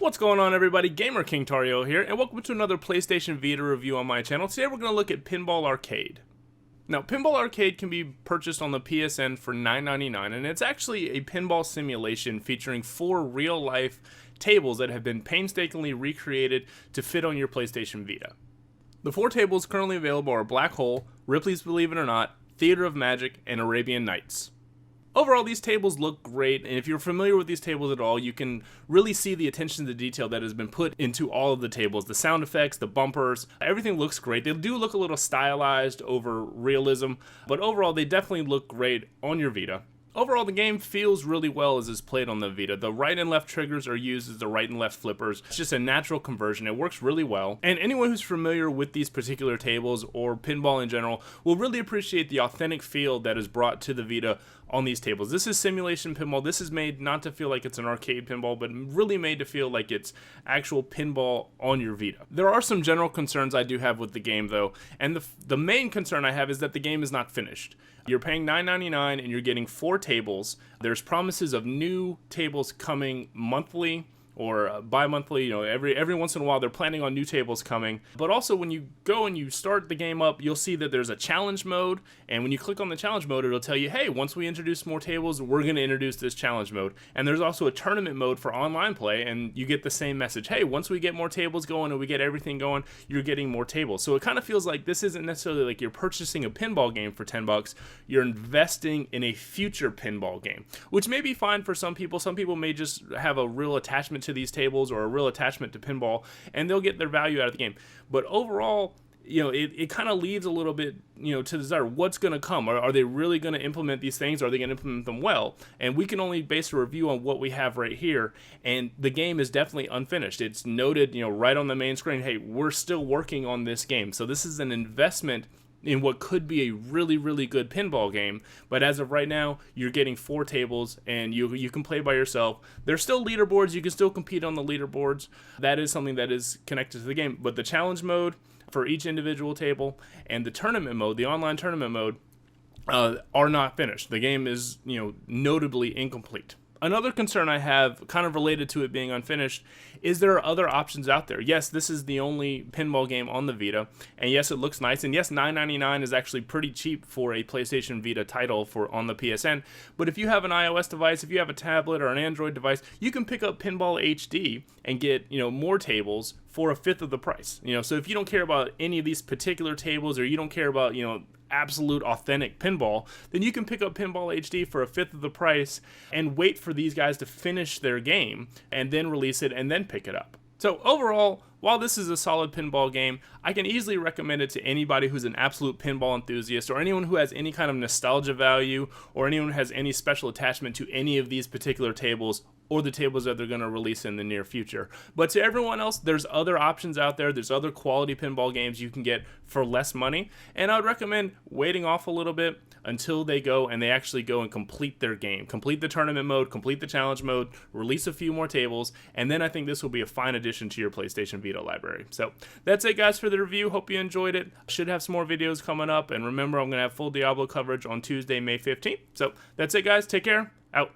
What's going on, everybody? Gamer King Tario here, and welcome to another PlayStation Vita review on my channel. Today we're going to look at Pinball Arcade. Now, Pinball Arcade can be purchased on the PSN for $9.99, and it's actually a pinball simulation featuring 4 real-life tables that have been painstakingly recreated to fit on your PlayStation Vita. The 4 tables currently available are Black Hole, Ripley's Believe It or Not, Theater of Magic, and Arabian Nights. Overall, these tables look great, and if you're familiar with these tables at all, you can really see the attention to detail that has been put into all of the tables. The sound effects, the bumpers, everything looks great. They do look a little stylized over realism, but overall, they definitely look great on your Vita. Overall, the game feels really well as it's played on the Vita. The right and left triggers are used as the right and left flippers. It's just a natural conversion. It works really well. And anyone who's familiar with these particular tables or pinball in general will really appreciate the authentic feel that is brought to the Vita on these tables. This is simulation pinball. This is made not to feel like it's an arcade pinball, but really made to feel like it's actual pinball on your Vita. There are some general concerns I do have with the game, though, and the main concern I have is that the game is not finished. You're paying $9.99 and you're getting 4 tables. There's promises of new tables coming monthly or bi-monthly, every once in a while they're planning on new tables coming. But also when you go and you start the game up, you'll see that there's a challenge mode, and when you click on the challenge mode, it'll tell you, hey, once we introduce more tables, we're going to introduce this challenge mode. And there's also a tournament mode for online play, and you get the same message. Hey, once we get more tables going and we get everything going, you're getting more tables. So it kind of feels like this isn't necessarily like you're purchasing a pinball game for $10. You're investing in a future pinball game, which may be fine for some people. Some people may just have a real attachment to these tables or a real attachment to pinball, and they'll get their value out of the game. But overall, it kind of leaves a little bit, to desire. What's going to come? Are they really going to implement these things? Are they going to implement them well? And we can only base a review on what we have right here, and the game is definitely unfinished. It's noted, right on the main screen, hey, we're still working on this game. So this is an investment in what could be a really, really good pinball game, but as of right now, you're getting 4 tables, and you can play by yourself. There's still leaderboards. You can still compete on the leaderboards. That is something that is connected to the game, but the challenge mode for each individual table and the tournament mode, the online tournament mode, are not finished. The game is, notably incomplete. Another concern I have, kind of related to it being unfinished, is there are other options out there. Yes, this is the only pinball game on the Vita, and yes, it looks nice, and yes, $9.99 is actually pretty cheap for a PlayStation Vita title on the PSN, but if you have an iOS device, if you have a tablet or an Android device, you can pick up Pinball HD and get, more tables for 1/5 of the price. So if you don't care about any of these particular tables, or you don't care about, absolute authentic pinball, then you can pick up Pinball HD for 1/5 of the price and wait for these guys to finish their game and then release it and then pick it up. So overall, while this is a solid pinball game, I can easily recommend it to anybody who's an absolute pinball enthusiast, or anyone who has any kind of nostalgia value, or anyone who has any special attachment to any of these particular tables or the tables that they're going to release in the near future. But to everyone else, there's other options out there. There's other quality pinball games you can get for less money, and I would recommend waiting off a little bit until they go and they actually go and complete their game, complete the tournament mode, complete the challenge mode, release a few more tables, and then I think this will be a fine addition to your PlayStation Vita library. So that's it, guys, for the review. Hope you enjoyed it. Should have some more videos coming up, and remember, I'm going to have full Diablo coverage on Tuesday, May 15th. So that's it, guys. Take care. Out.